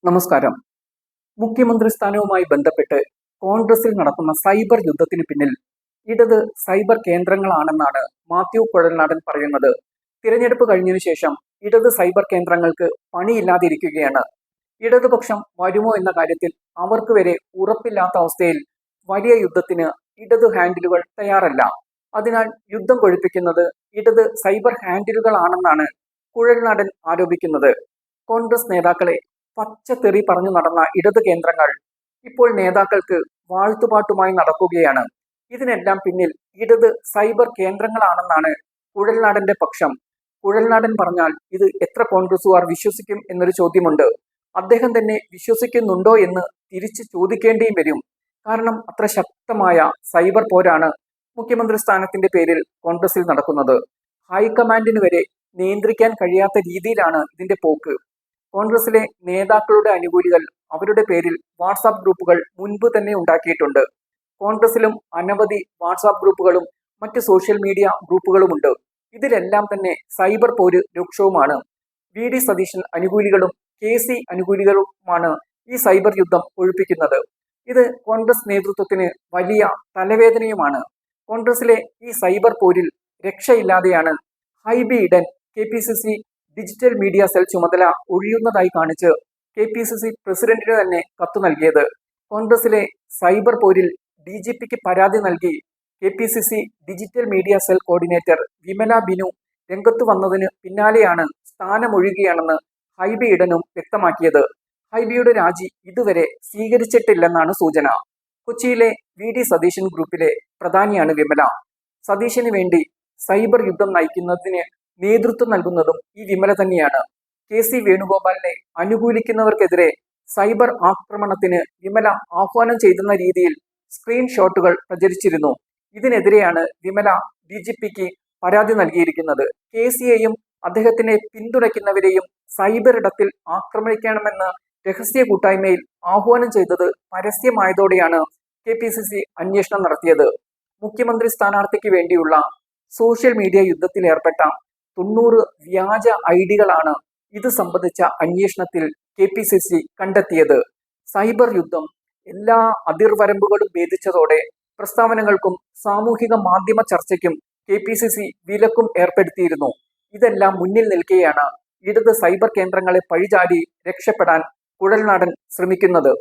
നമസ്കാരം. മുഖ്യമന്ത്രി സ്ഥാനവുമായി ബന്ധപ്പെട്ട് കോൺഗ്രസിൽ നടക്കുന്ന സൈബർ യുദ്ധത്തിന് പിന്നിൽ ഇടത് സൈബർ കേന്ദ്രങ്ങളാണെന്നാണ് മാത്യു കുഴൽനാടൻ പറയുന്നത്. തിരഞ്ഞെടുപ്പ് കഴിഞ്ഞതിനു ശേഷം ഇടത് സൈബർ കേന്ദ്രങ്ങൾക്ക് പണിയില്ലാതിരിക്കുകയാണ്. ഇടതുപക്ഷം വരുമോ എന്ന കാര്യത്തിൽ അവർക്ക് വരെ ഉറപ്പില്ലാത്ത അവസ്ഥയിൽ വലിയ യുദ്ധത്തിന് ഇടത് ഹാൻഡിലുകൾ തയ്യാറല്ല. അതിനാൽ യുദ്ധം കൊഴുപ്പിക്കുന്നത് ഇടത് സൈബർ ഹാൻഡിലുകളാണെന്നാണ് കുഴൽനാടൻ ആരോപിക്കുന്നത്. കോൺഗ്രസ് നേതാക്കളെ പച്ചത്തെറി പറഞ്ഞു നടന്ന ഇടത് കേന്ദ്രങ്ങൾ ഇപ്പോൾ നേതാക്കൾക്ക് വാഴ്ത്തുപാട്ടുമായി നടക്കുകയാണ്. ഇതിനെല്ലാം പിന്നിൽ ഇടത് സൈബർ കേന്ദ്രങ്ങളാണെന്നാണ് കുഴൽനാടന്റെ പക്ഷം. കുഴൽനാടൻ പറഞ്ഞാൽ ഇത് എത്ര കോൺഗ്രസുകാർ വിശ്വസിക്കും എന്നൊരു ചോദ്യമുണ്ട്. അദ്ദേഹം തന്നെ വിശ്വസിക്കുന്നുണ്ടോ എന്ന് തിരിച്ചു ചോദിക്കേണ്ടിയും വരും. കാരണം അത്ര ശക്തമായ സൈബർ പോരാണ് മുഖ്യമന്ത്രി സ്ഥാനത്തിന്റെ പേരിൽ കോൺഗ്രസിൽ നടക്കുന്നത്. ഹൈക്കമാൻഡിന് വരെ നിയന്ത്രിക്കാൻ കഴിയാത്ത രീതിയിലാണ് ഇതിന്റെ പോക്ക്. കോൺഗ്രസിലെ നേതാക്കളുടെ അനുകൂലികൾ അവരുടെ പേരിൽ വാട്സാപ്പ് ഗ്രൂപ്പുകൾ മുൻപ് തന്നെ ഉണ്ടാക്കിയിട്ടുണ്ട്. കോൺഗ്രസിലും അനവധി വാട്സാപ്പ് ഗ്രൂപ്പുകളും മറ്റ് സോഷ്യൽ മീഡിയ ഗ്രൂപ്പുകളുമുണ്ട്. ഇതിലെല്ലാം തന്നെ സൈബർ പോര് രൂക്ഷവുമാണ്. വി ഡി സതീശൻ അനുകൂലികളും KC അനുകൂലികളുമാണ് ഈ സൈബർ യുദ്ധം ഒഴിപ്പിക്കുന്നത്. ഇത് കോൺഗ്രസ് നേതൃത്വത്തിന് വലിയ തലവേദനയുമാണ്. കോൺഗ്രസിലെ ഈ സൈബർ പോരിൽ രക്ഷയില്ലാതെയാണ് Hibi Eden KPCC digital media cell ചുമതല ഒഴിയുന്നതായി കാണിച്ച് KPCC പ്രസിഡന്റിന് തന്നെ കത്ത് നൽകിയത്. കോൺഗ്രസിലെ സൈബർ പോരിൽ DGPക്ക് പരാതി നൽകി KPCC digital media cell coordinator Vimala Binu രംഗത്ത് വന്നതിന് പിന്നാലെയാണ് സ്ഥാനമൊഴിയുകയാണെന്ന് ഹൈബി ഈഡനും വ്യക്തമാക്കിയത്. ഹൈബിയുടെ രാജി ഇതുവരെ സ്വീകരിച്ചിട്ടില്ലെന്നാണ് സൂചന. കൊച്ചിയിലെ VD സതീശൻ ഗ്രൂപ്പിലെ പ്രധാനിയാണ് വിമല. സതീശന് വേണ്ടി സൈബർ യുദ്ധം നയിക്കുന്നതിന് നേതൃത്വം നൽകുന്നതും ഈ വിമല തന്നെയാണ്. KC വേണുഗോപാലിനെ അനുകൂലിക്കുന്നവർക്കെതിരെ സൈബർ ആക്രമണത്തിന് വിമല ആഹ്വാനം ചെയ്യുന്ന രീതിയിൽ സ്ക്രീൻഷോട്ടുകൾ പ്രചരിച്ചിരുന്നു. ഇതിനെതിരെയാണ് വിമല DGPക്ക് പരാതി നൽകിയിരിക്കുന്നത്. KCയെയും അദ്ദേഹത്തിനെ പിന്തുണയ്ക്കുന്നവരെയും സൈബർ ഇടത്തിൽ ആക്രമിക്കണമെന്ന് രഹസ്യ കൂട്ടായ്മയിൽ ആഹ്വാനം ചെയ്തത് പരസ്യമായതോടെയാണ് KPCC അന്വേഷണം നടത്തിയത്. മുഖ്യമന്ത്രി സ്ഥാനാർത്ഥിക്ക് വേണ്ടിയുള്ള സോഷ്യൽ മീഡിയ യുദ്ധത്തിൽ ഏർപ്പെട്ട 90 വ്യാജ ഐഡികളാണ് ഇത് സംബന്ധിച്ച അന്വേഷണത്തിൽ KPCC കണ്ടെത്തിയത്. സൈബർ യുദ്ധം എല്ലാ അതിർവരമ്പുകളും ഭേദിച്ചതോടെ പ്രസ്താവനകൾക്കും സാമൂഹിക മാധ്യമ ചർച്ചയ്ക്കും KPCC വിലക്കും ഏർപ്പെടുത്തിയിരുന്നു. ഇതെല്ലാം മുന്നിൽ നിൽക്കെയാണ് ഇടത് സൈബർ കേന്ദ്രങ്ങളെ പഴിചാരി രക്ഷപ്പെടാൻ കുഴൽനാടൻ ശ്രമിക്കുന്നത്.